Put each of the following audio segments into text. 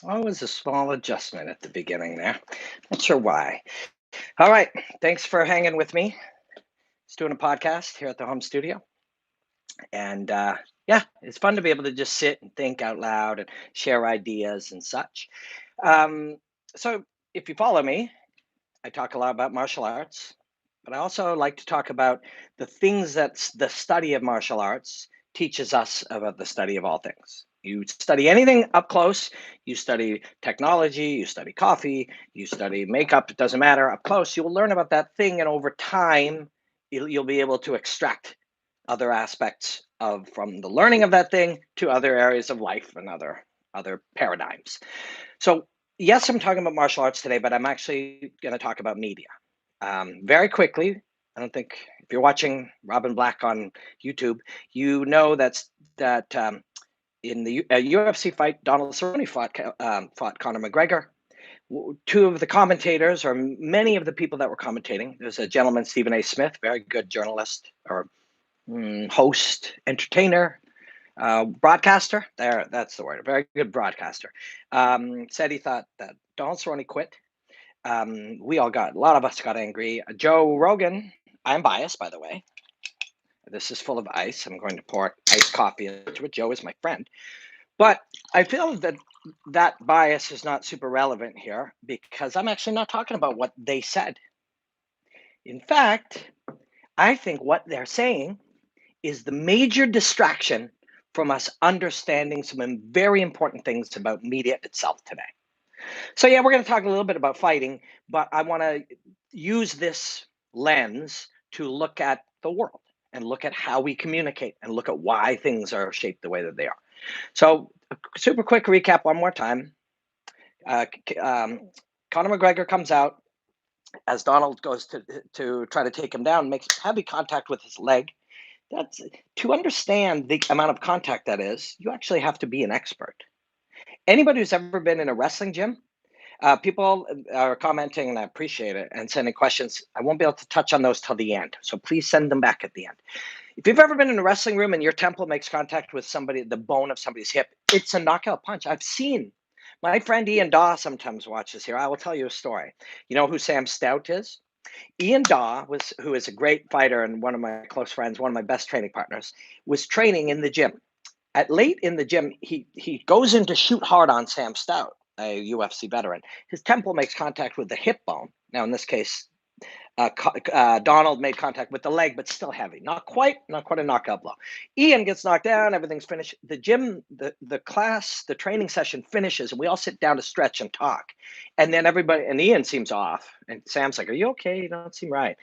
Always a small adjustment at the beginning there. Not sure why. All right. Thanks for hanging with me. Just doing a podcast here at the home studio. And yeah, it's fun to be able to just sit and think out loud and share ideas and such. Um, so, if you follow me, I talk a lot about martial arts, but I also like to talk about the things that the study of martial arts teaches us about the study of all things. You study anything up close, you study technology, you study coffee, you study makeup, it doesn't matter, up close, you'll learn about that thing, and over time, you'll be able to extract other aspects of from the learning of that thing to other areas of life and other paradigms. So, yes, I'm talking about martial arts today, but I'm actually going to talk about media. Very quickly, I don't think if you're watching Robin Black on YouTube, you know that in the UFC fight, Donald Cerrone fought Conor McGregor. Two of the commentators, or many of the people that were commentating, there's a gentleman, Stephen A. Smith, very good journalist or host, entertainer, broadcaster. That's the word. A very good broadcaster. Said he thought that Donald Cerrone quit. A lot of us got angry. Joe Rogan. I'm biased, by the way. This is full of ice. I'm going to pour iced coffee into it. Joe is my friend, but I feel that that bias is not super relevant here because I'm actually not talking about what they said. In fact, I think what they're saying is the major distraction from us understanding some very important things about media itself today. So, yeah, we're going to talk a little bit about fighting, but I want to use this lens to look at the world and look at how we communicate and look at why things are shaped the way that they are. So, a super quick recap one more time. Uh, Conor McGregor comes out as Donald goes to try to take him down, makes heavy contact with his leg. That's to understand the amount of contact that is, you actually have to be an expert. Anybody who's ever been in a wrestling gym, people are commenting, and I appreciate it, and sending questions. I won't be able to touch on those till the end, so please send them back at the end. If you've ever been in a wrestling room and your temple makes contact with somebody, the bone of somebody's hip, it's a knockout punch. I've seen. My friend Ian Daw sometimes watches here. I will tell you a story. You know who Sam Stout is? Ian Daw who is a great fighter and one of my close friends, one of my best training partners, was training in the gym. At late in the gym, he goes in to shoot hard on Sam Stout, a UFC veteran. His temple makes contact with the hip bone. Now, in this case, Donald made contact with the leg, but still heavy. Not quite a knockout blow. Ian gets knocked down. Everything's finished. The gym, the class, the training session finishes, and we all sit down to stretch and talk. And then everybody, and Ian seems off, and Sam's like, "Are you okay? You don't seem right."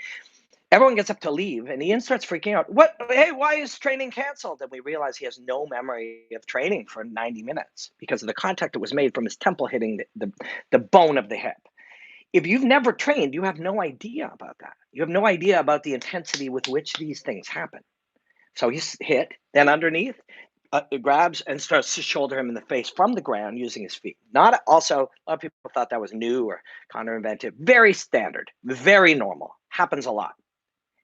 Everyone gets up to leave, and Ian starts freaking out. What? Hey, why is training canceled? And we realize he has no memory of training for 90 minutes because of the contact that was made from his temple hitting the bone of the hip. If you've never trained, you have no idea about that. You have no idea about the intensity with which these things happen. So he's hit, then underneath, grabs and starts to shoulder him in the face from the ground using his feet. Not also, a lot of people thought that was new or Connor invented. Very standard, very normal, happens a lot.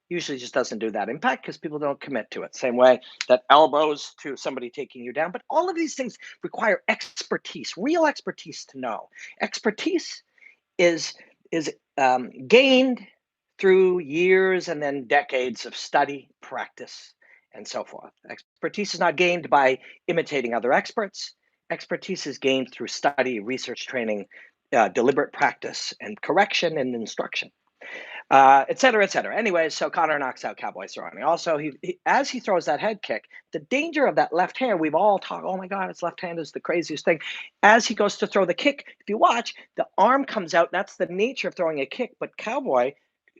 Usually just doesn't do that impact because people don't commit to it. Same way that elbows to somebody taking you down. But all of these things require expertise, real expertise to know. Expertise is gained through years and then decades of study, practice, and so forth. Expertise is not gained by imitating other experts. Expertise is gained through study, research, training, deliberate practice, and correction and instruction, et cetera, et cetera. Anyway, so Connor knocks out Cowboy Cerrone. Also, as he throws that head kick, the danger of that left hand, we've all talked, oh my God, his left hand is the craziest thing. As he goes to throw the kick, if you watch, the arm comes out. That's the nature of throwing a kick, but Cowboy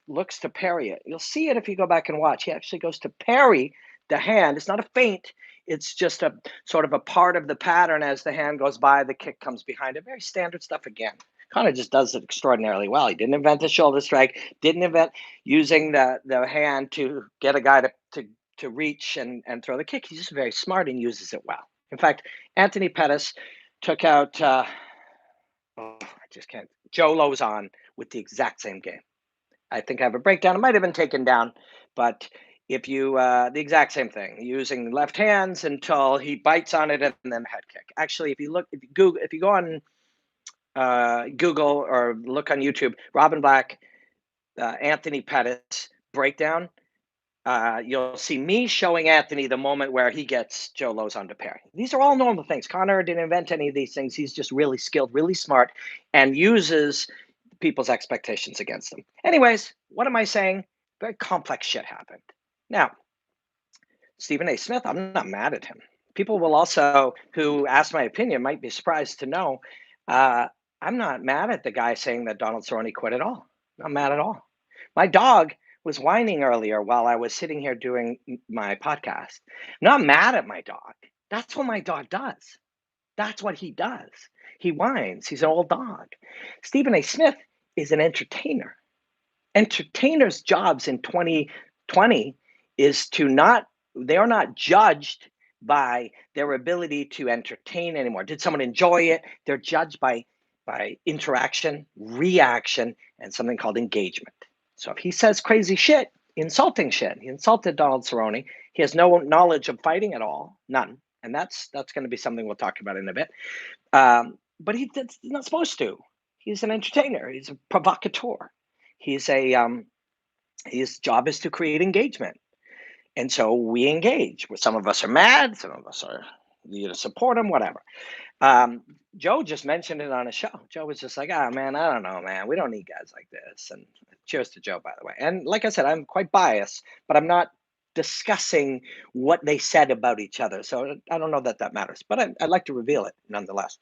looks to parry it. You'll see it if you go back and watch. He actually goes to parry the hand. It's not a feint. It's just a sort of a part of the pattern. As the hand goes by, the kick comes behind it. Very standard stuff again. Connor just does it extraordinarily well. He didn't invent the shoulder strike, didn't invent using the hand to get a guy to reach and throw the kick. He's just very smart and uses it well. In fact, Anthony Pettis took out, I just can't, Joe Lozon with the exact same game. I think I have a breakdown. It might have been taken down, but if you, the exact same thing, using left hands until he bites on it and then head kick. Actually, if you look, if you go on Google or look on YouTube, Robin Black, Anthony Pettis breakdown. You'll see me showing Anthony the moment where he gets Joe Lozon to pair. These are all normal things. Connor didn't invent any of these things. He's just really skilled, really smart, and uses people's expectations against them. Anyways, what am I saying? Very complex shit happened. Now, Stephen A. Smith, I'm not mad at him. People will also, who ask my opinion, might be surprised to know I'm not mad at the guy saying that Donald Cerrone quit at all. Not mad at all. My dog was whining earlier while I was sitting here doing my podcast. Not mad at my dog. That's what my dog does. That's what he does. He whines. He's an old dog. Stephen A. Smith is an entertainer. Entertainers' jobs in 2020 is to not, they are not judged by their ability to entertain anymore. Did someone enjoy it? They're judged by interaction, reaction, and something called engagement. So if he says crazy shit, insulting shit, he insulted Donald Cerrone. He has no knowledge of fighting at all, none, and that's going to be something we'll talk about in a bit. But he's not supposed to. He's an entertainer. He's a provocateur. He's his job is to create engagement, and so we engage. Some of us are mad, some of us are support him, whatever. Joe just mentioned it on a show. Joe was just like, "Ah, man, I don't know, man. We don't need guys like this." And cheers to Joe, by the way. And like I said, I'm quite biased, but I'm not discussing what they said about each other. So I don't know that matters, but I'd like to reveal it nonetheless.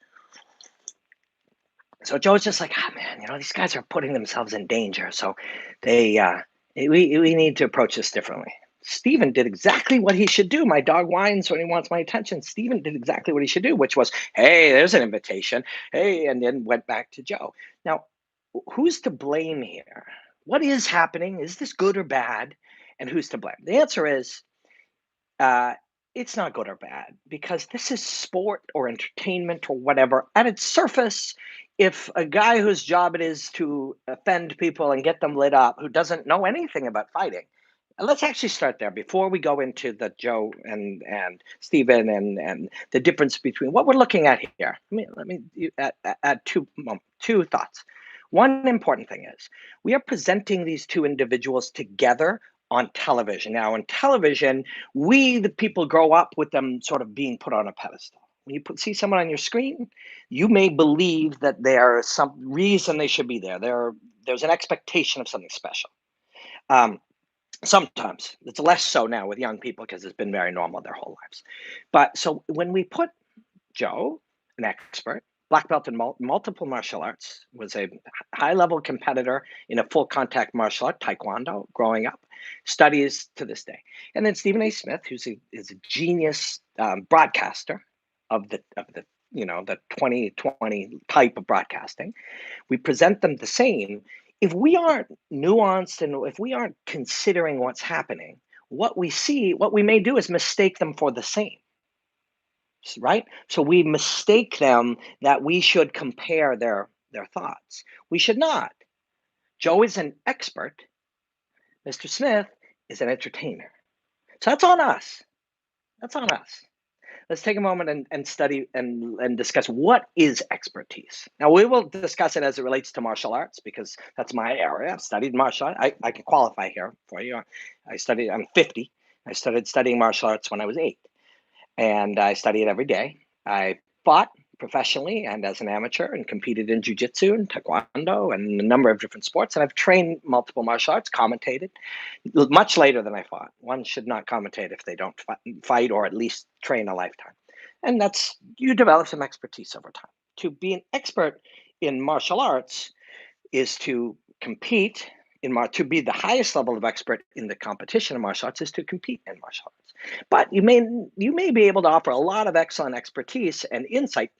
So Joe's just like, man, these guys are putting themselves in danger. So we need to approach this differently. Stephen did exactly what he should do. My dog whines when he wants my attention. Stephen did exactly what he should do, which was, hey, there's an invitation. Hey, and then went back to Joe. Now, who's to blame here? What is happening? Is this good or bad? And who's to blame? The answer is, it's not good or bad, because this is sport or entertainment or whatever. At its surface, if a guy whose job it is to offend people and get them lit up, who doesn't know anything about fighting, let's actually start there before we go into the Joe and Stephen and the difference between what we're looking at here. Let me add two thoughts. One important thing is we are presenting these two individuals together on television. Now, on television, we, the people, grow up with them sort of being put on a pedestal. When you see someone on your screen, you may believe that there's some reason they should be there. There's an expectation of something special. Sometimes it's less so now with young people because it's been very normal their whole lives. But so when we put Joe, an expert, black belt in multiple martial arts, was a high-level competitor in a full-contact martial art, Taekwondo, growing up, studies to this day. And then Stephen A. Smith, is a genius broadcaster of the 2020 type of broadcasting. We present them the same. If we aren't nuanced and if we aren't considering what's happening, what we may do is mistake them for the same. Right? So we mistake them that we should compare their thoughts. We should not. Joe is an expert. Mr. Smith is an entertainer. So that's on us. That's on us. Let's take a moment and study and discuss what is expertise. Now, we will discuss it as it relates to martial arts because that's my area. I've studied martial arts. I can qualify here for you. I'm 50. I started studying martial arts when I was 8. And I study it every day. I fought professionally and as an amateur and competed in jiu-jitsu and taekwondo and a number of different sports. And I've trained multiple martial arts, commentated much later than I fought. One should not commentate if they don't fight or at least train a lifetime. And you develop some expertise over time. To be an expert in martial arts is to compete to be the highest level of expert in the competition of martial arts is to compete in martial arts. But you may be able to offer a lot of excellent expertise and insight,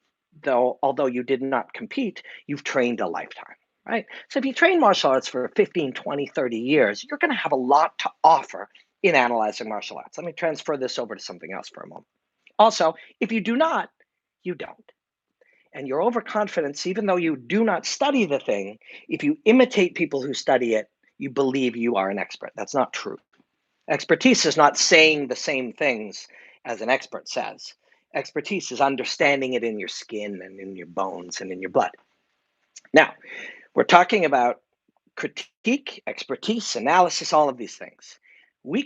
although you did not compete, you've trained a lifetime, right? So if you train martial arts for 15, 20, 30 years, you're going to have a lot to offer in analyzing martial arts. Let me transfer this over to something else for a moment. Also, if you do not, you don't. And your overconfidence, even though you do not study the thing, if you imitate people who study it, you believe you are an expert. That's not true. Expertise is not saying the same things as an expert says. Expertise is understanding it in your skin and in your bones and in your blood. Now, we're talking about critique, expertise, analysis, all of these things. We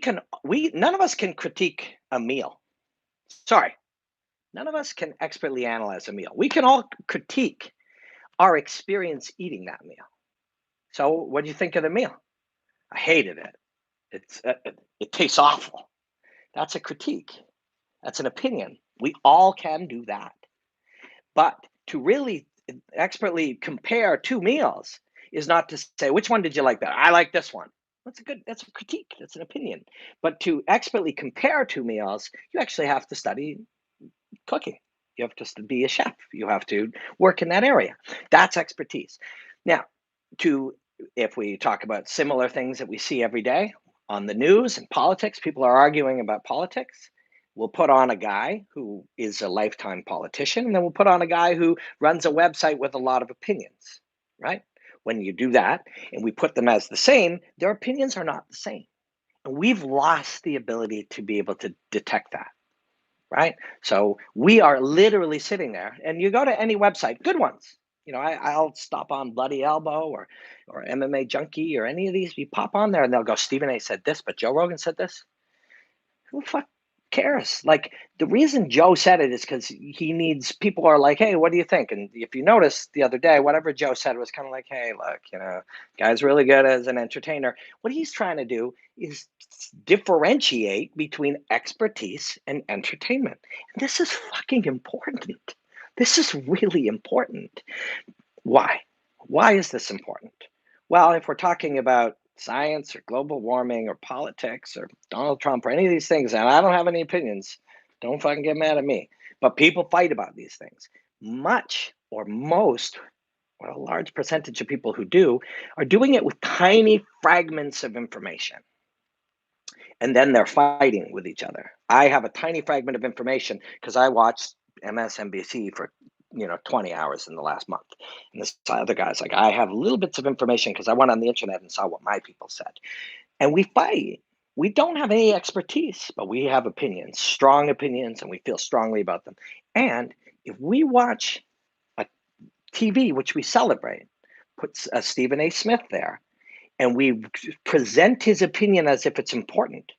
none of us can critique a meal. Sorry, none of us can expertly analyze a meal. We can all critique our experience eating that meal. So, what do you think of the meal? I hated it. It tastes awful. That's a critique. That's an opinion. We all can do that. But to really expertly compare two meals is not to say which one did you like better. I like this one. That's a critique. That's an opinion. But to expertly compare two meals, you actually have to study cooking. You have to be a chef. You have to work in that area. That's expertise. Now, to if we talk about similar things that we see every day on the news and politics, people are arguing about politics. We'll put on a guy who is a lifetime politician, and then we'll put on a guy who runs a website with a lot of opinions, right? When you do that and we put them as the same, their opinions are not the same. And we've lost the ability to be able to detect that, right? So we are literally sitting there, and you go to any website, good ones. I'll stop on Bloody Elbow or MMA Junkie or any of these. You pop on there, and they'll go, Stephen A. said this, but Joe Rogan said this. Who the fuck cares? Like, the reason Joe said it is because he needs people are like, hey, what do you think? And if you notice the other day, whatever Joe said was kind of like, hey, look, guy's really good as an entertainer. What he's trying to do is differentiate between expertise and entertainment. And this is fucking important. This is really important. Why? Why is this important? Well, if we're talking about science or global warming or politics or Donald Trump or any of these things, and I don't have any opinions, don't fucking get mad at me. But people fight about these things. Much or most, well, a large percentage of people who do are doing it with tiny fragments of information. And then they're fighting with each other. I have a tiny fragment of information because I watched MSNBC for 20 hours in the last month. And this other guy's like, I have little bits of information because I went on the internet and saw what my people said. And we fight. We don't have any expertise, but we have opinions, strong opinions, and we feel strongly about them. And if we watch a TV, which we celebrate, puts a Stephen A. Smith there, and we present his opinion as if it's important,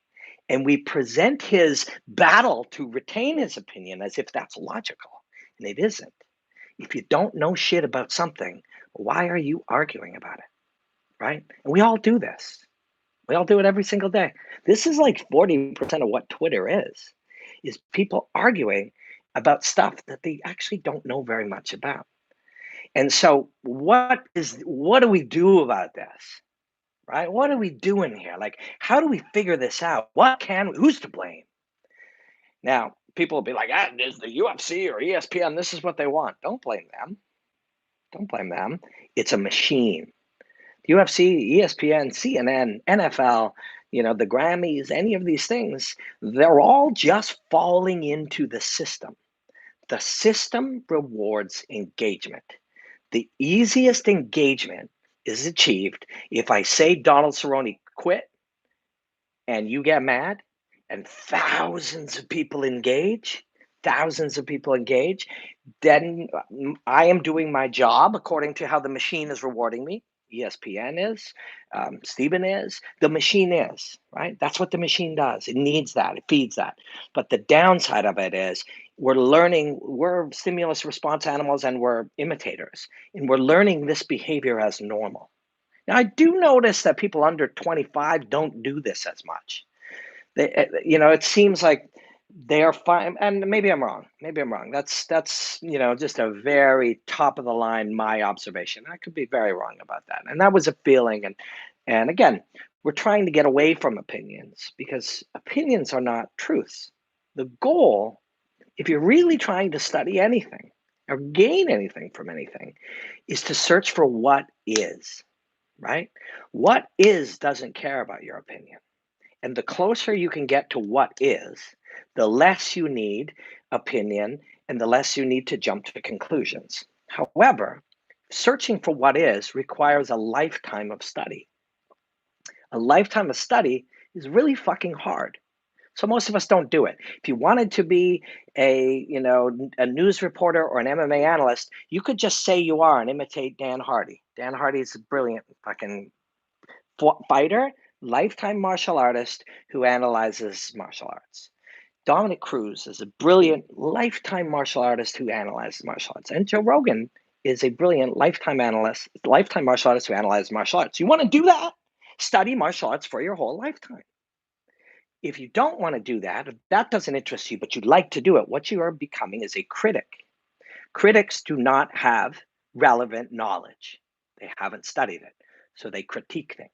and we present his battle to retain his opinion as if that's logical, and it isn't. If you don't know shit about something, why are you arguing about it? Right? And we all do this. We all do it every single day. This is like 40% of what Twitter is people arguing about stuff that they actually don't know very much about. And so what do we do about this? Right? What are we doing here? Like, how do we figure this out? Who's to blame? Now, people will be like, is the UFC or ESPN, this is what they want. Don't blame them. Don't blame them. It's a machine. UFC, ESPN, CNN, NFL, the Grammys, any of these things, they're all just falling into the system. The system rewards engagement. The easiest engagement is achieved if I say Donald Cerrone quit and you get mad and thousands of people engage, then I am doing my job according to how the machine is rewarding me. ESPN is, Stephen is, the machine is, right? That's what the machine does. It needs that, it feeds that. But the downside of it is we're stimulus response animals and we're imitators, and we're learning this behavior as normal. Now, I do notice that people under 25 don't do this as much. It seems like they are fine, and maybe I'm wrong. Maybe I'm wrong. That's just a very top of the line my observation. I could be very wrong about that. And that was a feeling. And again, we're trying to get away from opinions because opinions are not truths. The goal, if you're really trying to study anything or gain anything from anything, is to search for what is, right? What is doesn't care about your opinion. And the closer you can get to what is, the less you need opinion and the less you need to jump to conclusions. However, searching for what is requires a lifetime of study. A lifetime of study is really fucking hard. So most of us don't do it. If you wanted to be a news reporter or an MMA analyst, you could just say you are and imitate Dan Hardy. Dan Hardy is a brilliant fucking fighter, lifetime martial artist who analyzes martial arts. Dominic Cruz is a brilliant lifetime martial artist who analyzes martial arts. And Joe Rogan is a brilliant lifetime martial artist who analyzes martial arts. You want to do that? Study martial arts for your whole lifetime. If you don't want to do that, if that doesn't interest you, but you'd like to do it, what you are becoming is a critic. Critics do not have relevant knowledge. They haven't studied it. So they critique things.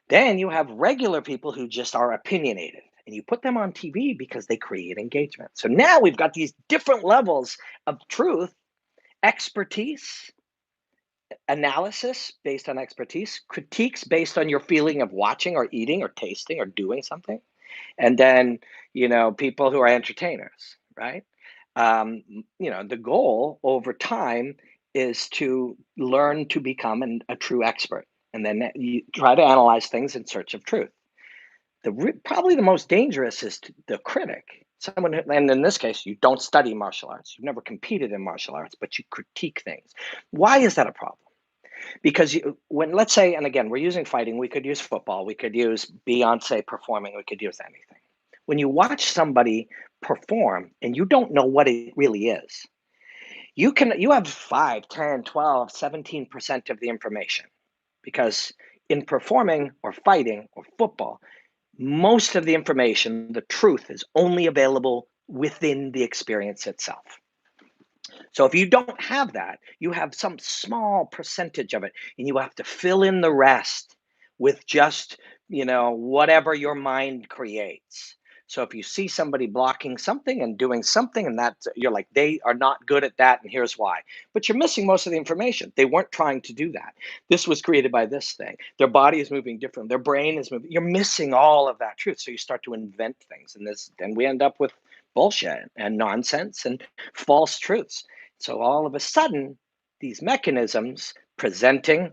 Then you have regular people who just are opinionated, and you put them on TV because they create engagement. So now we've got these different levels of truth, expertise, analysis based on expertise, critiques based on your feeling of watching or eating or tasting or doing something, and then people who are entertainers, right? The goal over time is to learn to become a true expert, and then you try to analyze things in search of truth. Probably the most dangerous is the critic, someone and in this case, you don't study martial arts, you've never competed in martial arts, but you critique things. Why is that a problem? Because when, let's say, and again, we're using fighting, we could use football, we could use Beyonce performing, we could use anything. When you watch somebody perform and you don't know what it really is, you have 5, 10, 12, 17% of the information, because in performing or fighting or football, most of the information, the truth, is only available within the experience itself. So if you don't have that, you have some small percentage of it, and you have to fill in the rest with just, whatever your mind creates. So if you see somebody blocking something and doing something, and that you're like, they are not good at that, and here's why. But you're missing most of the information. They weren't trying to do that. This was created by this thing. Their body is moving different. Their brain is moving. You're missing all of that truth. So you start to invent things, and we end up with bullshit and nonsense and false truths. So all of a sudden, these mechanisms presenting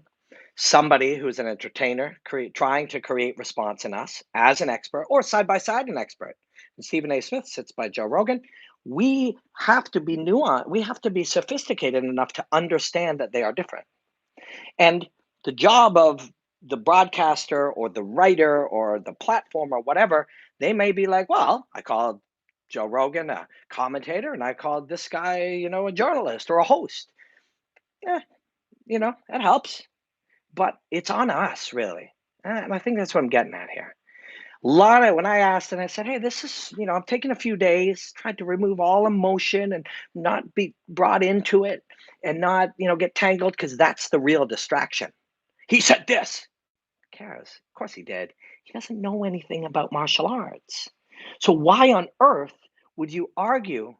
somebody who's an entertainer, trying to create response in us as an expert, or side by side an expert. And Stephen A. Smith sits by Joe Rogan. We have to be nuanced. We have to be sophisticated enough to understand that they are different. And the job of the broadcaster or the writer or the platform or whatever, they may be like, well, I called Joe Rogan a commentator, and I called this guy, a journalist or a host. Eh, that helps, but it's on us, really. And I think that's what I'm getting at here. When I asked and I said, hey, this is, I'm taking a few days, tried to remove all emotion and not be brought into it and not, get tangled, because that's the real distraction. He said this. Who cares? Of course he did. He doesn't know anything about martial arts. So why on earth would you argue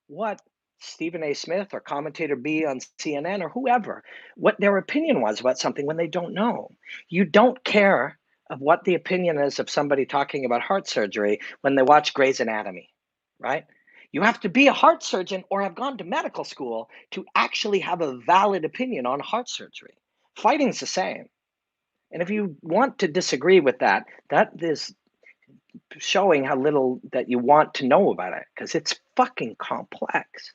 what Stephen A. Smith or commentator B on CNN or whoever, what their opinion was about something when they don't know? You don't care of what the opinion is of somebody talking about heart surgery when they watch Grey's Anatomy, right? You have to be a heart surgeon or have gone to medical school to actually have a valid opinion on heart surgery. Fighting's the same. And if you want to disagree with that, that is showing how little that you want to know about it, because it's fucking complex,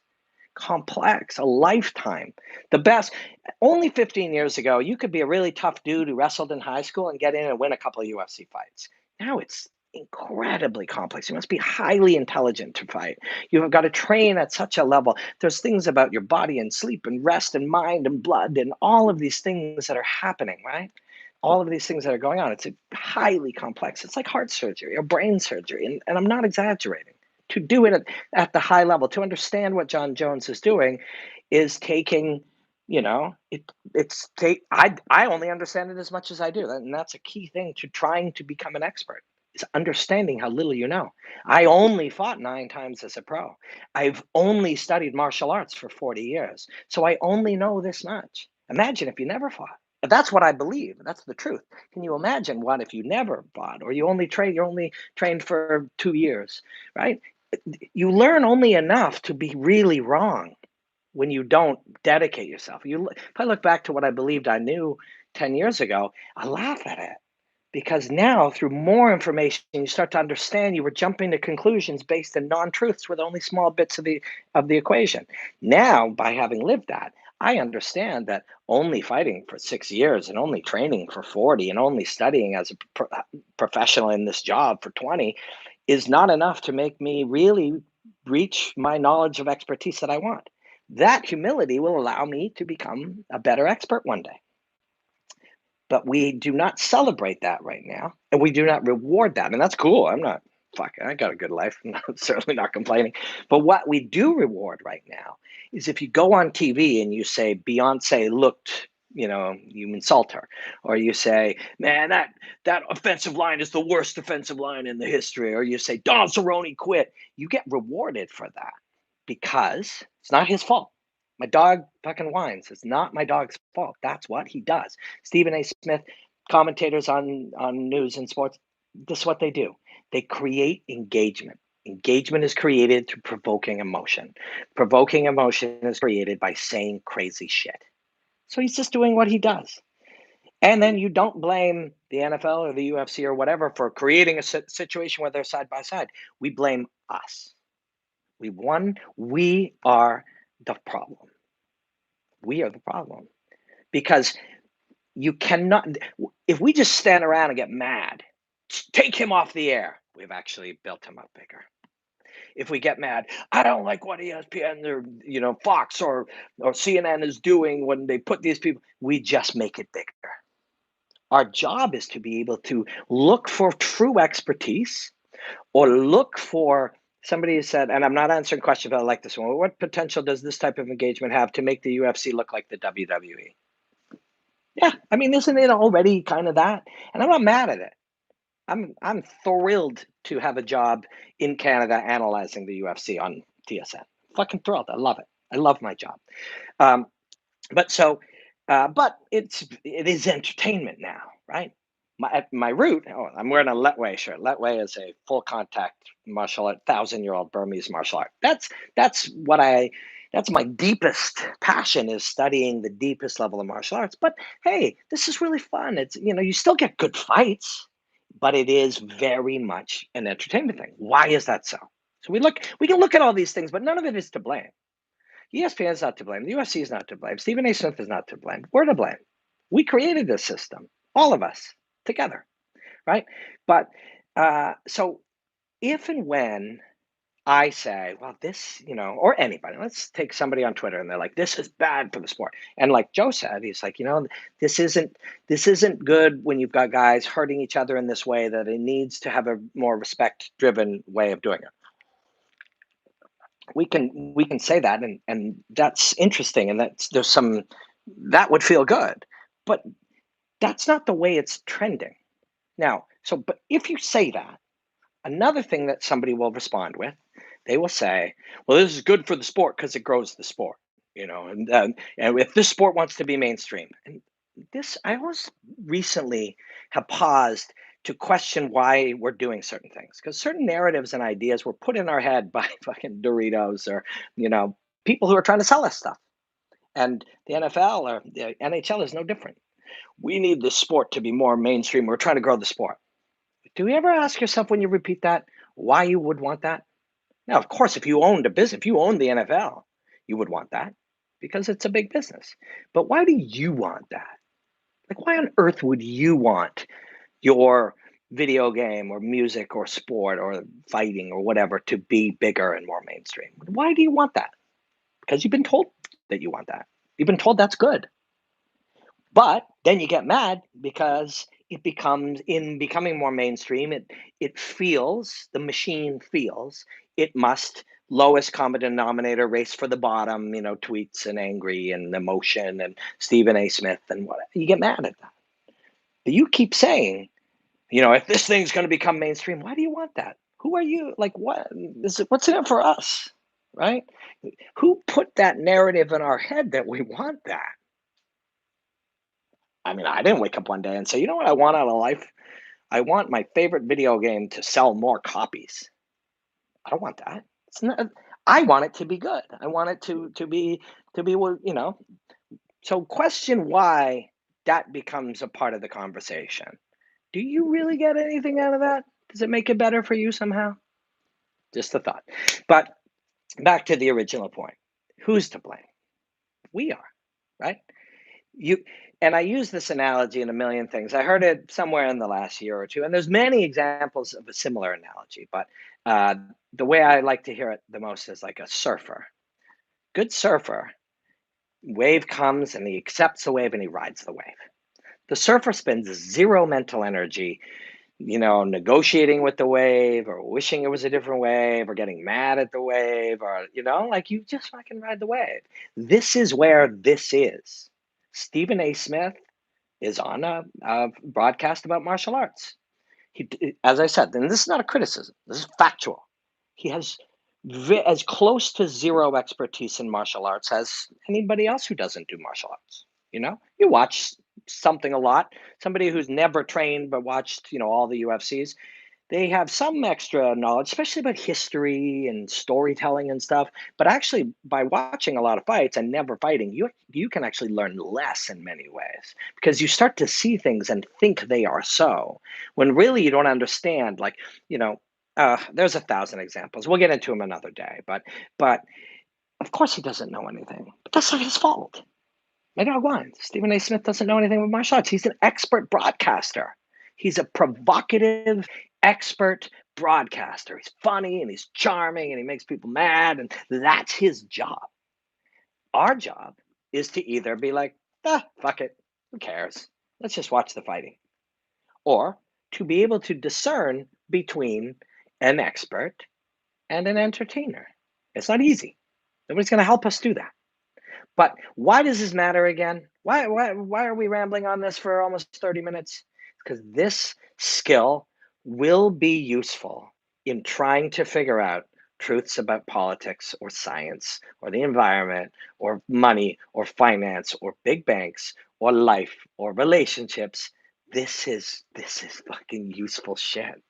a lifetime. The best, only 15 years ago, you could be a really tough dude who wrestled in high school and get in and win a couple of UFC fights. Now it's incredibly complex. You must be highly intelligent to fight. You've got to train at such a level. There's things about your body and sleep and rest and mind and blood and all of these things that are happening, right? All of these things that are going on. It's highly complex. It's like heart surgery or brain surgery. And I'm not exaggerating. To do it at the high level, to understand what John Jones is doing, is taking, I only understand it as much as I do. And that's a key thing to trying to become an expert, is understanding how little you know. I only fought 9 times as a pro. I've only studied martial arts for 40 years. So I only know this much. Imagine if you never fought. That's what I believe. That's the truth. Can you imagine what if you never fought, or you only trained for 2 years, right? You learn only enough to be really wrong when you don't dedicate yourself. If I look back to what I believed I knew 10 years ago, I laugh at it, because now through more information you start to understand you were jumping to conclusions based on non-truths with only small bits of the equation. Now, by having lived that, I understand that only fighting for 6 years and only training for 40 and only studying as a professional in this job for 20 is not enough to make me really reach my knowledge of expertise that I want. That humility will allow me to become a better expert one day. But we do not celebrate that right now, and we do not reward that. And that's cool. I'm not fucking, I got a good life. I'm certainly not complaining. But what we do reward right now is if you go on TV and you say Beyonce looked, you insult her, or you say, man, that offensive line is the worst offensive line in the history, or you say Don Cerrone quit, you get rewarded for that because it's not his fault. My dog fucking whines. It's not my dog's fault. That's what he does. Stephen A. Smith, commentators on news and sports, this is what they do. They create engagement. Engagement is created through provoking emotion. Provoking emotion is created by saying crazy shit. So he's just doing what he does. And then you don't blame the NFL or the UFC or whatever for creating a situation where they're side by side. We blame us. We won. We are the problem. We are the problem because you cannot, if we just stand around and get mad, take him off the air, we've actually built him up bigger. If we get mad, I don't like what ESPN or Fox or CNN is doing when they put these people, we just make it bigger. Our job is to be able to look for true expertise or look for somebody said, and I'm not answering questions, but I like this one. What potential does this type of engagement have to make the UFC look like the WWE? Yeah, I mean, isn't it already kind of that? And I'm not mad at it. I'm thrilled to have a job in Canada analyzing the UFC on TSN. Fucking thrilled. I love it. I love my job. Um, but so, but it is entertainment now, right? At my root, I'm wearing a Letway shirt. Letway is a full contact martial art, 1,000-year-old Burmese martial art. That's what that's my deepest passion is studying the deepest level of martial arts. But hey, this is really fun. It's you still get good fights, but it is very much an entertainment thing. Why is that so? So we can look at all these things, but none of it is to blame. ESPN is not to blame. The UFC is not to blame. Stephen A. Smith is not to blame. We're to blame. We created this system, all of us together, right? But so if and when I say, well, this, or anybody, let's take somebody on Twitter and they're like, this is bad for the sport. And like Joe said, he's like, this isn't good when you've got guys hurting each other in this way, that it needs to have a more respect driven way of doing it. We can say that, and that's interesting, and that would feel good, but that's not the way it's trending now. So, but if you say that, another thing that somebody will respond with, they will say, well, this is good for the sport because it grows the sport, and if this sport wants to be mainstream. And this, I always recently have paused to question why we're doing certain things, because certain narratives and ideas were put in our head by fucking Doritos or, people who are trying to sell us stuff. And the NFL or the NHL is no different. We need the sport to be more mainstream. We're trying to grow the sport. Do you ever ask yourself when you repeat that, why you would want that? Now, of course, if you owned a business, if you owned the NFL, you would want that because it's a big business. But why do you want that? Like, why on earth would you want your video game or music or sport or fighting or whatever to be bigger and more mainstream? Why do you want that? Because you've been told that you want that. You've been told that's good. But then you get mad because it becomes, in becoming more mainstream, the machine feels it must lowest common denominator, race for the bottom, tweets and angry and emotion and Stephen A. Smith and what, you get mad at that. But you keep saying, if this thing's going to become mainstream, why do you want that? Who are you? Like, what's in it for us? Right? Who put that narrative in our head that we want that? I mean, I didn't wake up one day and say, you know what I want out of life? I want my favorite video game to sell more copies. I don't want that. It's not, I want it to be good. I want it to be so question why that becomes a part of the conversation. Do you really get anything out of that? Does it make it better for you somehow? Just a thought. But back to the original point. Who's to blame? We are, right? You and I use this analogy in a million things. I heard it somewhere in the last year or two, and there's many examples of a similar analogy. But uh, the way I like to hear it the most is like a surfer. Good surfer, wave comes and he accepts the wave and he rides the wave. The surfer spends zero mental energy, negotiating with the wave or wishing it was a different wave or getting mad at the wave or, like you just fucking ride the wave. This is where this is. Stephen A. Smith is on a broadcast about martial arts. As I said, and this is not a criticism, this is factual. He has as close to zero expertise in martial arts as anybody else who doesn't do martial arts. You watch something a lot. Somebody who's never trained but watched, all the UFCs, they have some extra knowledge, especially about history and storytelling and stuff. But actually, by watching a lot of fights and never fighting, you can actually learn less in many ways because you start to see things and think they are so, when really you don't understand. Like, you know, there's 1,000 examples. We'll get into them another day. But of course he doesn't know anything. But that's not his fault. My dog whines. Stephen A. Smith doesn't know anything about martial arts. He's an expert broadcaster. He's a provocative, expert broadcaster. He's funny and he's charming and he makes people mad, and that's his job. Our job is to either be like, fuck it, who cares? Let's just watch the fighting. Or to be able to discern between an expert and an entertainer. It's not easy. Nobody's going to help us do that. But why does this matter again? Why are we rambling on this for almost 30 minutes? Because this skill will be useful in trying to figure out truths about politics or science or the environment or money or finance or big banks or life or relationships. This is fucking useful shit.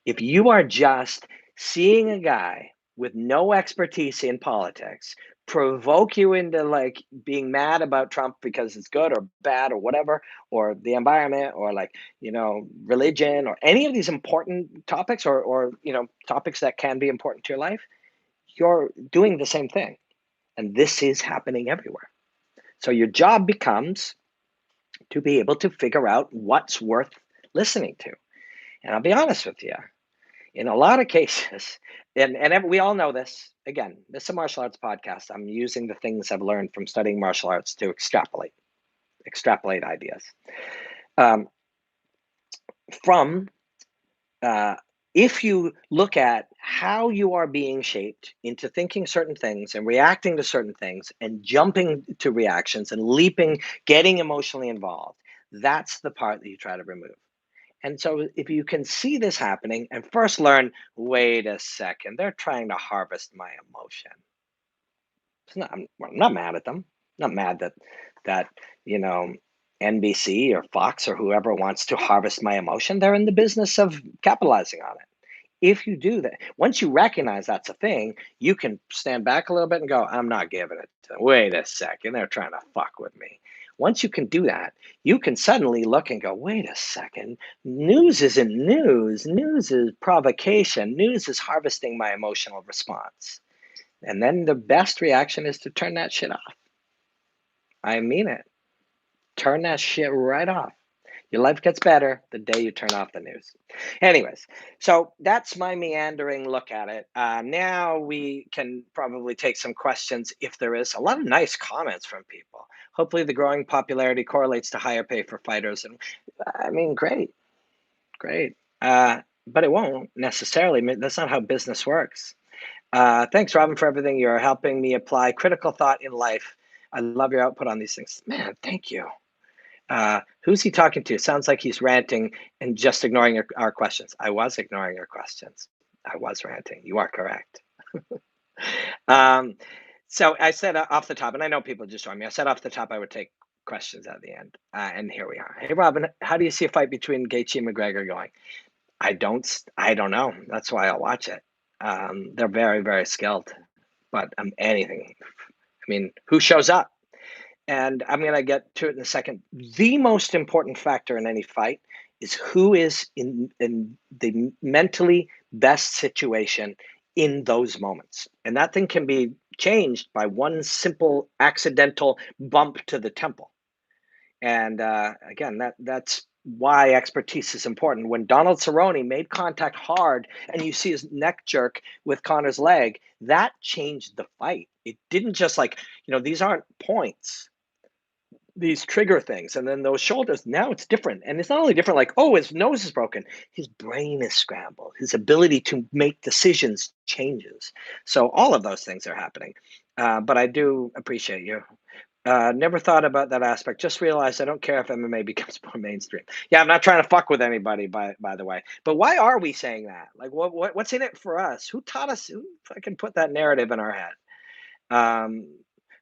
If you are just seeing a guy with no expertise in politics provoke you into like being mad about Trump because it's good or bad or whatever, or the environment or like, religion or any of these important topics or topics that can be important to your life, you're doing the same thing. And this is happening everywhere. So your job becomes to be able to figure out what's worth listening to. And I'll be honest with you, in a lot of cases, and we all know this. Again, this is a martial arts podcast. I'm using the things I've learned from studying martial arts to extrapolate ideas. From if you look at how you are being shaped into thinking certain things and reacting to certain things and jumping to reactions and leaping, getting emotionally involved, that's the part that you try to remove. And so if you can see this happening and first learn, wait a second, they're trying to harvest my emotion. I'm not mad at them. I'm not mad that you know NBC or Fox or whoever wants to harvest my emotion. They're in the business of capitalizing on it. If you do that, once you recognize that's a thing, you can stand back a little bit and go, I'm not giving it to them. Wait a second, they're trying to fuck with me. Once you can do that, you can suddenly look and go, wait a second, news isn't news. News is provocation. News is harvesting my emotional response. And then the best reaction is to turn that shit off. I mean it. Turn that shit right off. Your life gets better the day you turn off the news. Anyways, so that's my meandering look at it. Now we can probably take some questions if there is. A lot of nice comments from people. Hopefully the growing popularity correlates to higher pay for fighters. And I mean, great. But it won't necessarily. That's not how business works. Thanks, Robin, for everything. You're helping me apply critical thought in life. I love your output on these things. Man, thank you. Who's he talking to? Sounds like he's ranting and just ignoring our questions. I was ignoring your questions. I was ranting. You are correct. So I said off the top, and I know people just joined me. I said off the top I would take questions at the end. And here we are. Hey, Robin, how do you see a fight between Gaethje and McGregor going? I don't know. That's why I'll watch it. They're very, very skilled, but anything. I mean, who shows up? And I'm going to get to it in a second. The most important factor in any fight is who is in the mentally best situation in those moments. And that thing can be changed by one simple accidental bump to the temple. And again, that's why expertise is important. When Donald Cerrone made contact hard and you see his neck jerk with Connor's leg, that changed the fight. It didn't just like, these aren't points, these trigger things. And then those shoulders, now it's different. And it's not only different, like, oh, his nose is broken, his brain is scrambled, his ability to make decisions changes. So all of those things are happening. But I do appreciate you. Never thought about that aspect. Just realized I don't care if MMA becomes more mainstream. Yeah, I'm not trying to fuck with anybody, by the way. But why are we saying that? Like, what's in it for us? Who taught us? Who fucking put that narrative in our head? Um,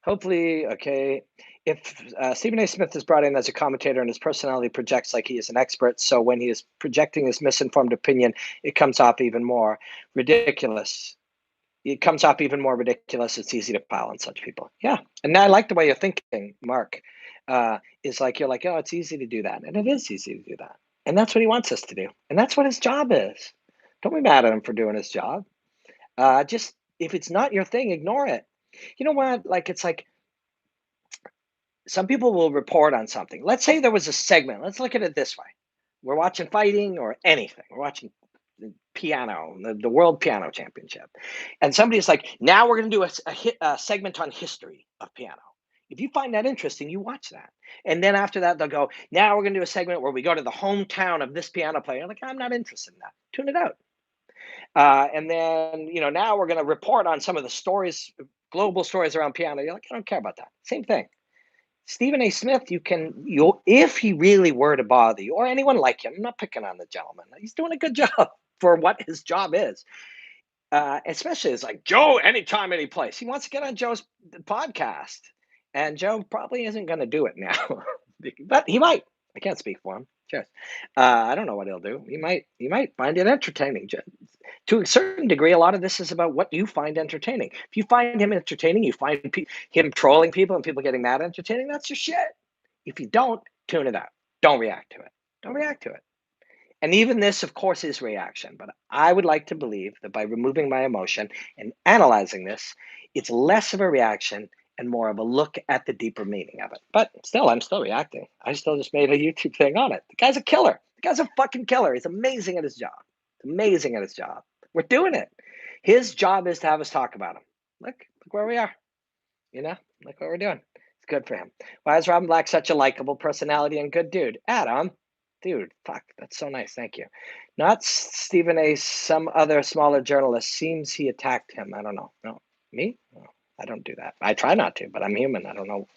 hopefully, okay. If Stephen A. Smith is brought in as a commentator and his personality projects like he is an expert, so when he is projecting his misinformed opinion, it comes off even more ridiculous. It comes off even more ridiculous. It's easy to pile on such people. Yeah. And I like the way you're thinking, Mark. Is like, you're like, oh, it's easy to do that. And it is easy to do that. And that's what he wants us to do. And that's what his job is. Don't be mad at him for doing his job. Just if it's not your thing, ignore it. You know what? Like, it's like some people will report on something. Let's say there was a segment. Let's look at it this way. We're watching fighting or anything. We're watching the piano, the World Piano Championship. And somebody's like, now we're going to do a segment on history of piano. If you find that interesting, you watch that. And then after that, they'll go, now we're going to do a segment where we go to the hometown of this piano player. You're like, I'm not interested in that. Tune it out. And then, now we're going to report on some of the stories, global stories around piano. You're like, I don't care about that. Same thing. Stephen A. Smith, you if he really were to bother you or anyone like him, I'm not picking on the gentleman. He's doing a good job for what his job is. Especially it's like Joe, anytime, any place. He wants to get on Joe's podcast, and Joe probably isn't going to do it now, but he might. I can't speak for him. Cheers. I don't know what he'll do. He might find it entertaining. To a certain degree, a lot of this is about what you find entertaining. If you find him entertaining, you find him trolling people and people getting mad entertaining, that's your shit. If you don't, tune it out. Don't react to it. Don't react to it. And even this, of course, is reaction. But I would like to believe that by removing my emotion and analyzing this, it's less of a reaction and more of a look at the deeper meaning of it. But still, I'm still reacting. I still just made a YouTube thing on it. The guy's a killer. The guy's a fucking killer. He's amazing at his job. He's amazing at his job. We're doing it. His job is to have us talk about him. Look where we are. Look what we're doing. It's good for him. Why is Robin Black such a likable personality and good dude? Adam, dude, fuck, that's so nice. Thank you. Not Stephen A. Some other smaller journalist seems he attacked him. I don't know. No, me? No, I don't do that. I try not to, but I'm human. I don't know.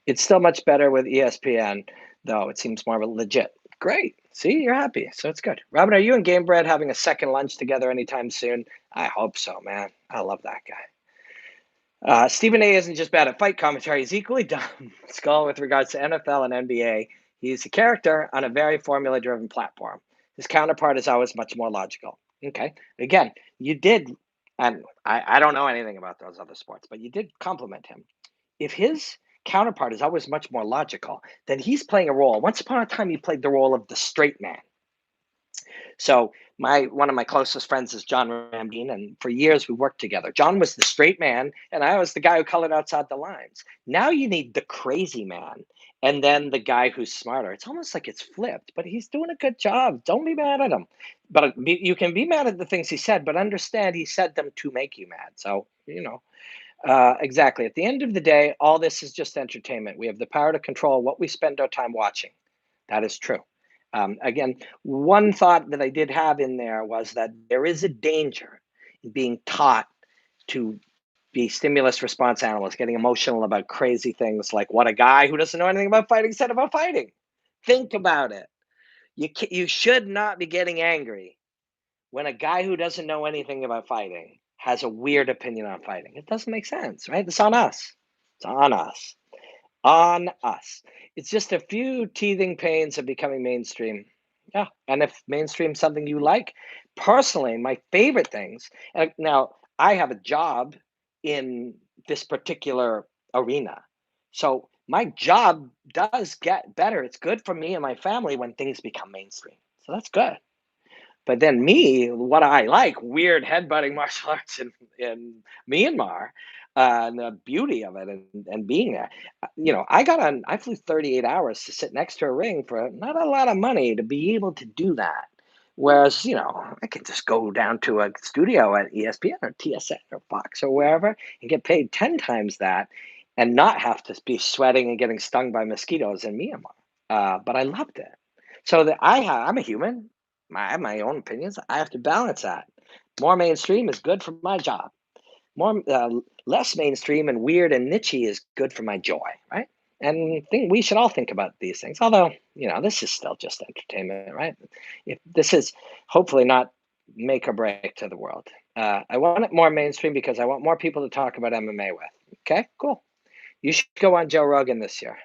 It's still much better with ESPN, though. It seems more legit. Great. See, you're happy. So it's good. Robin, are you and Game Bread having a second lunch together anytime soon? I hope so, man. I love that guy. Stephen A. isn't just bad at fight commentary. He's equally dumb. Skull with regards to NFL and NBA. He's a character on a very formula-driven platform. His counterpart is always much more logical. Okay. Again, you did, and I don't know anything about those other sports, but you did compliment him. If his counterpart is always much more logical, then he's playing a role. Once upon a time, he played the role of the straight man. So one of my closest friends is John Ramdeen, and for years we worked together. John was the straight man, and I was the guy who colored outside the lines. Now you need the crazy man, and then the guy who's smarter. It's almost like it's flipped, but he's doing a good job. Don't be mad at him. But you can be mad at the things he said, but understand he said them to make you mad. So, exactly. At the end of the day, all this is just entertainment. We have the power to control what we spend our time watching. That is true. Again, one thought that I did have in there was that there is a danger in being taught to be stimulus response animals, getting emotional about crazy things like what a guy who doesn't know anything about fighting said about fighting. Think about it. You should not be getting angry when a guy who doesn't know anything about fighting has a weird opinion on fighting. It doesn't make sense, right? It's on us. It's on us. On us. It's just a few teething pains of becoming mainstream. Yeah. And if mainstream is something you like, personally, my favorite things, and now I have a job in this particular arena. So my job does get better. It's good for me and my family when things become mainstream. So that's good. But then me, what I like, weird headbutting martial arts in Myanmar, and the beauty of it and being there. I flew 38 hours to sit next to a ring for not a lot of money to be able to do that. Whereas, I could just go down to a studio at ESPN or TSN or Fox or wherever and get paid 10 times that and not have to be sweating and getting stung by mosquitoes in Myanmar. But I loved it. So I'm a human. I have my own opinions. I have to balance that. More mainstream is good for my job. More less mainstream and weird and nichey is good for my joy, right? And we should all think about these things. Although this is still just entertainment, right? If this is hopefully not make or break to the world. I want it more mainstream because I want more people to talk about MMA with. Okay, cool. You should go on Joe Rogan this year.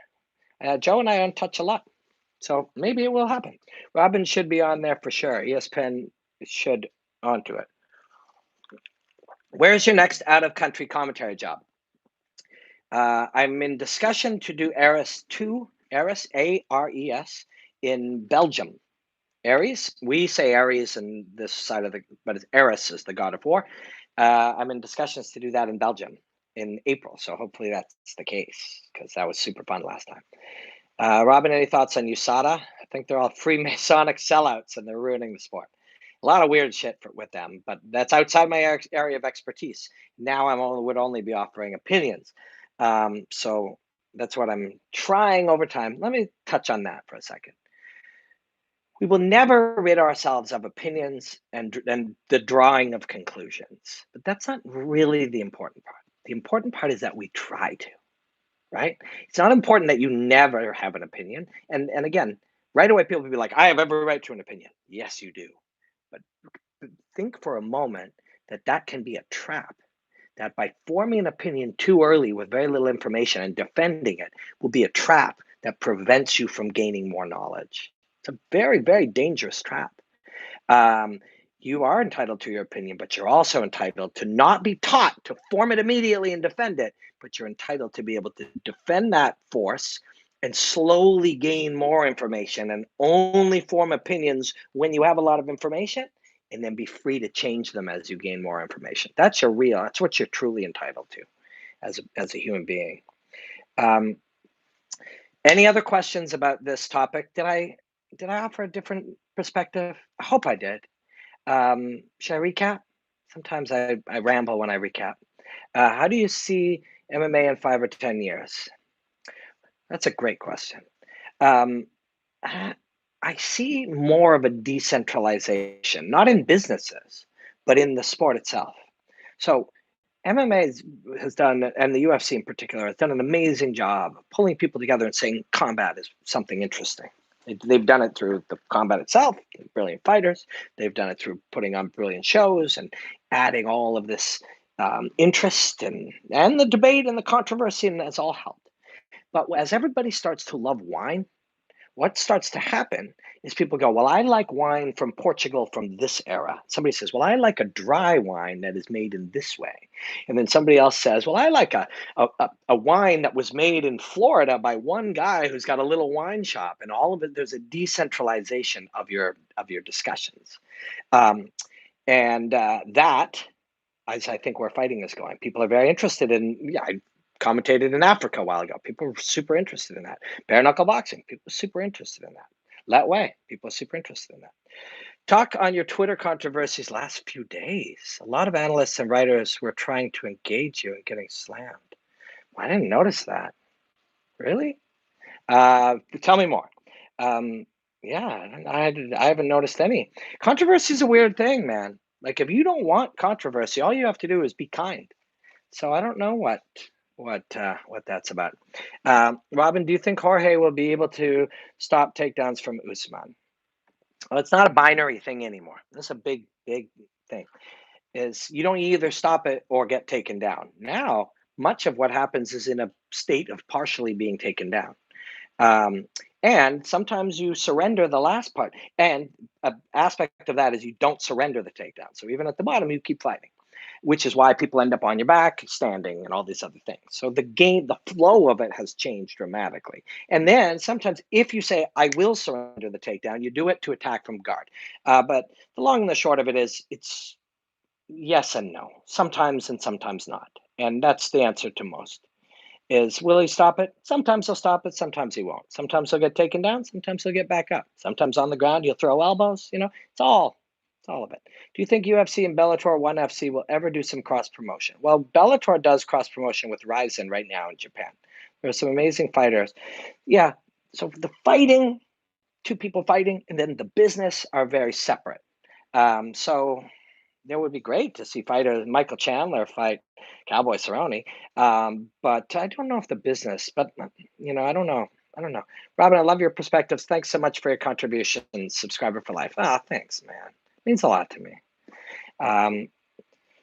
Joe and I don't touch a lot. So maybe it will happen. Robin should be on there for sure. ESPN should onto it. Where's your next out of country commentary job? I'm in discussion to do Ares 2, Ares, Ares, in Belgium. Ares, we say Ares in this side of but it's Ares is the god of war. I'm in discussions to do that in Belgium in April. So hopefully that's the case because that was super fun last time. Robin, any thoughts on USADA? I think they're all Freemasonic sellouts and they're ruining the sport. A lot of weird shit with them, but that's outside my area of expertise. Now would only be offering opinions. So that's what I'm trying over time. Let me touch on that for a second. We will never rid ourselves of opinions and the drawing of conclusions, but that's not really the important part. The important part is that we try to. Right? It's not important that you never have an opinion. And again, right away, people will be like, I have every right to an opinion. Yes, you do. But think for a moment that can be a trap. That by forming an opinion too early with very little information and defending it will be a trap that prevents you from gaining more knowledge. It's a very, very dangerous trap. You are entitled to your opinion, but you're also entitled to not be taught to form it immediately and defend it, but you're entitled to be able to defend that force and slowly gain more information and only form opinions when you have a lot of information and then be free to change them as you gain more information. That's what you're truly entitled to as a human being. Any other questions about this topic? Did I offer a different perspective? I hope I did. Should I recap? Sometimes I ramble when I recap. How do you see MMA in 5 or 10 years? That's a great question. I see more of a decentralization, not in businesses, but in the sport itself. So MMA has done, and the UFC in particular, has done an amazing job of pulling people together and saying combat is something interesting. They've done it through the combat itself, brilliant fighters. They've done it through putting on brilliant shows and adding all of this interest and the debate and the controversy, and that's all helped. But as everybody starts to love wine, what starts to happen is people go, well, I like wine from Portugal from this era. Somebody says, well, I like a dry wine that is made in this way. And then somebody else says, well, I like a wine that was made in Florida by one guy who's got a little wine shop. And all of it, there's a decentralization of your discussions. That, as I think where fighting is going, people are very interested in, I commentated in Africa a while ago. People were super interested in that. Bare knuckle boxing, people are super interested in that. Let way, people are super interested in that. Talk on your Twitter controversies last few days. A lot of analysts and writers were trying to engage you and getting slammed. Well, I didn't notice that. Really? Tell me more. Yeah, I haven't noticed any. Controversy is a weird thing, man. Like if you don't want controversy, all you have to do is be kind. So I don't know what that's about. Robin, do you think Jorge will be able to stop takedowns from Usman? Well, it's not a binary thing anymore. That's a big thing. Is you don't either stop it or get taken down. Now, much of what happens is in a state of partially being taken down. And sometimes you surrender the last part. And an aspect of that is you don't surrender the takedown. So even at the bottom, you keep fighting. which is why people end up on your back, standing, and all these other things. So the flow of it has changed dramatically. And then sometimes, if you say, I will surrender the takedown, you do it to attack from guard. But the long and the short of it is, it's yes and no, sometimes and sometimes not. And that's the answer to most. Is will he stop it? Sometimes he'll stop it, sometimes he won't. Sometimes he'll get taken down, sometimes he'll get back up. Sometimes on the ground he'll throw elbows, it's all of it. Do you think UFC and Bellator 1 FC will ever do some cross promotion? Well, Bellator does cross promotion with Ryzen right now in Japan. There are some amazing fighters. Yeah, so the fighting, two people fighting, and then the business are very separate. So it would be great to see fighter Michael Chandler fight Cowboy Cerrone. But I don't know if the business, but I don't know. I don't know. Robin, I love your perspectives. Thanks so much for your contribution. Subscriber for life. Ah, thanks, man. Means a lot to me. Um,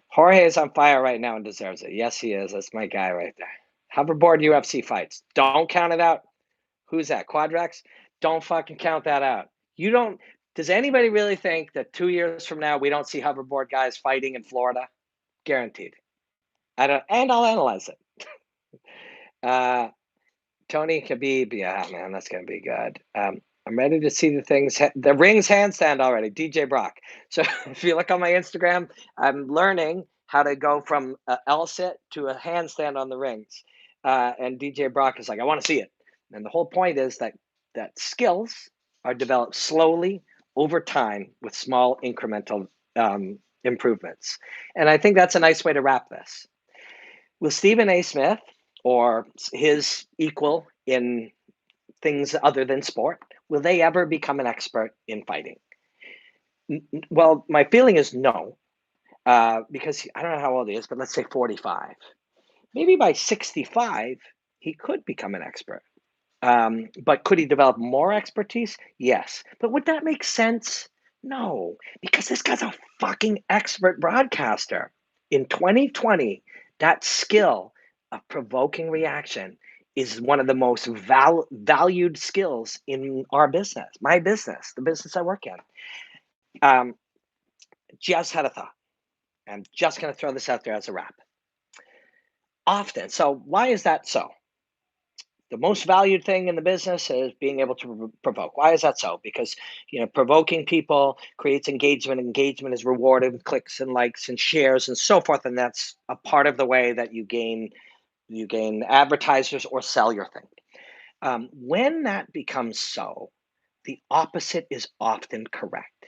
Jorge is on fire right now and deserves it. Yes, he is. That's my guy right there. Hoverboard UFC fights. Don't count it out. Who's that? Quadrex? Don't fucking count that out. You don't. Does anybody really think that 2 years from now we don't see hoverboard guys fighting in Florida? Guaranteed. I don't, and I'll analyze it. Uh, Tony Khabib, yeah, man, that's gonna be good. I'm ready to see the rings handstand already. DJ Brock. So if you look on my Instagram, I'm learning how to go from a L sit to a handstand on the rings. And DJ Brock is like, I want to see it. And the whole point is that skills are developed slowly over time with small incremental improvements. And I think that's a nice way to wrap this. Will Stephen A. Smith or his equal in things other than sport, will they ever become an expert in fighting? Well, my feeling is no, because I don't know how old he is, but let's say 45. Maybe by 65, he could become an expert. But could he develop more expertise? Yes. But would that make sense? No, because this guy's a fucking expert broadcaster. In 2020, that skill of provoking reaction is one of the most valued skills in our business, my business, the business I work in. Um, just had a thought. I'm just going to throw this out there as a wrap. Often, so why is that so? The most valued thing in the business is being able to provoke. Why is that so? Because provoking people creates engagement. Engagement is rewarded with clicks and likes and shares and so forth, and that's a part of the way that you gain advertisers or sell your thing. When that becomes so, the opposite is often correct.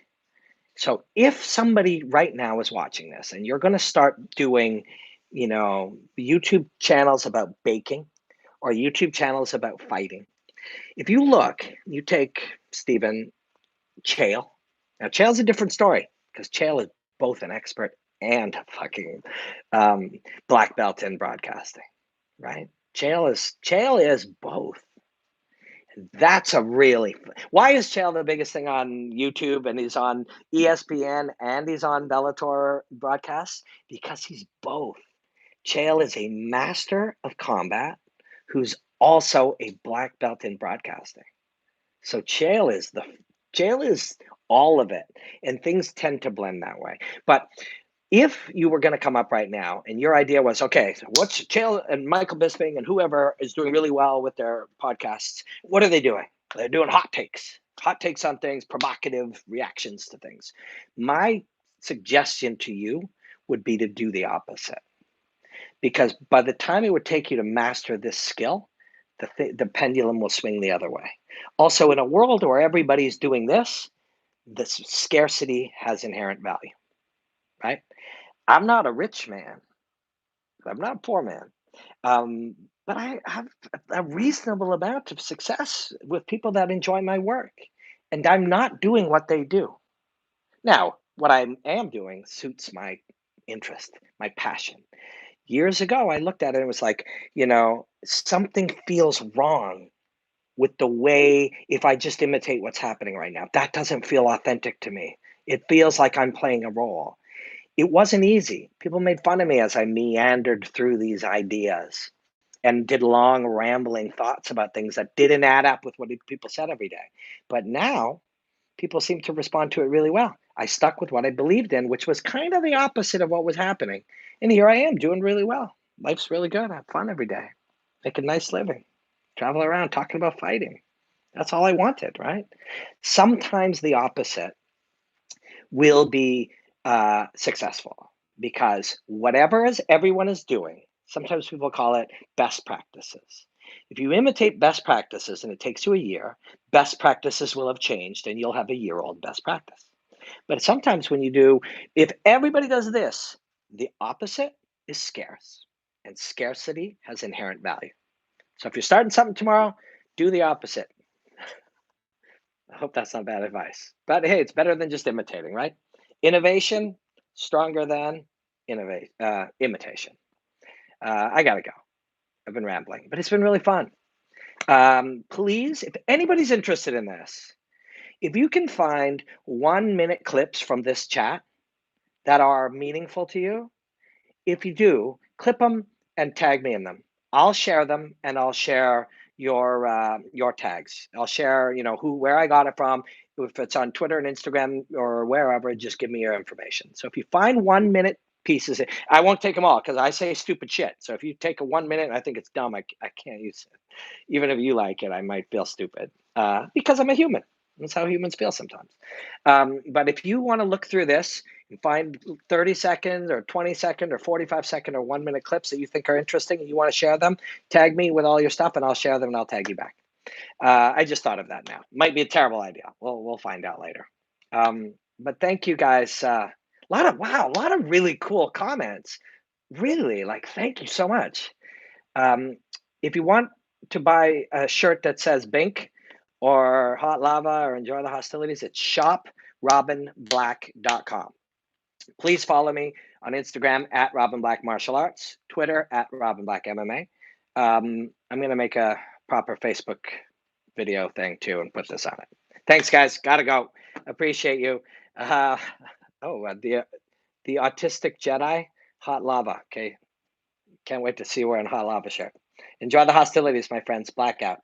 So if somebody right now is watching this and you're going to start doing, YouTube channels about baking or YouTube channels about fighting, if you look, you take Stephen Chael. Now, Chael's a different story because Chael is both an expert and a fucking black belt in broadcasting, right? Chael is both. That's a really. Why is Chael the biggest thing on YouTube and he's on ESPN and he's on Bellator broadcasts? Because he's both. Chael is a master of combat who's also a black belt in broadcasting. So Chael is all of it, and things tend to blend that way. But if you were going to come up right now and your idea was, okay, so what's Chael and Michael Bisping and whoever is doing really well with their podcasts, what are they doing? They're doing hot takes on things, provocative reactions to things. My suggestion to you would be to do the opposite. Because by the time it would take you to master this skill, the pendulum will swing the other way. Also, in a world where everybody's doing this scarcity has inherent value, right? I'm not a rich man. I'm not a poor man. But I have a reasonable amount of success with people that enjoy my work. And I'm not doing what they do. Now, what I am doing suits my interest, my passion. Years ago, I looked at it and was like, something feels wrong with the way, if I just imitate what's happening right now, that doesn't feel authentic to me. It feels like I'm playing a role. It wasn't easy. People made fun of me as I meandered through these ideas and did long, rambling thoughts about things that didn't add up with what people said every day. But now, people seem to respond to it really well. I stuck with what I believed in, which was kind of the opposite of what was happening. And here I am doing really well. Life's really good. I have fun every day, make a nice living, travel around talking about fighting. That's all I wanted, right? Sometimes the opposite will be successful because whatever is everyone is doing, sometimes people call it best practices. If you imitate best practices and it takes you a year, best practices will have changed and you'll have a year old best practice. But sometimes when you do, if everybody does this, the opposite is scarce, and scarcity has inherent value. So if you're starting something tomorrow, do the opposite. I hope that's not bad advice. But hey, it's better than just imitating, right? Innovation, stronger than imitation. I got to go. I've been rambling, but it's been really fun. Please, if anybody's interested in this, if you can find 1 minute clips from this chat that are meaningful to you, if you do, clip them and tag me in them. I'll share them and I'll share your tags. I'll share, where I got it from. If it's on Twitter and Instagram or wherever, just give me your information. So if you find 1 minute pieces, I won't take them all because I say stupid shit. So if you take a 1 minute and I think it's dumb, I can't use it. Even if you like it, I might feel stupid because I'm a human. That's how humans feel sometimes. But if you want to look through this and find 30 seconds or 20-second or 45-second or 1 minute clips that you think are interesting and you want to share them, tag me with all your stuff and I'll share them and I'll tag you back. I just thought of that now. Might be a terrible idea. We'll find out later. But thank you guys. A lot of really cool comments. Really, like, thank you so much. If you want to buy a shirt that says Bink or Hot Lava or Enjoy the Hostilities, it's shoprobinblack.com. Please follow me on Instagram at Robin Black Martial Arts, Twitter at Robin Black MMA. I'm going to make a proper Facebook video thing too and put this on it. Thanks, guys. Gotta go. Appreciate you. The Autistic Jedi, Hot Lava. Okay. Can't wait to see you wearing Hot Lava shirt. Enjoy the hostilities, my friends. Blackout.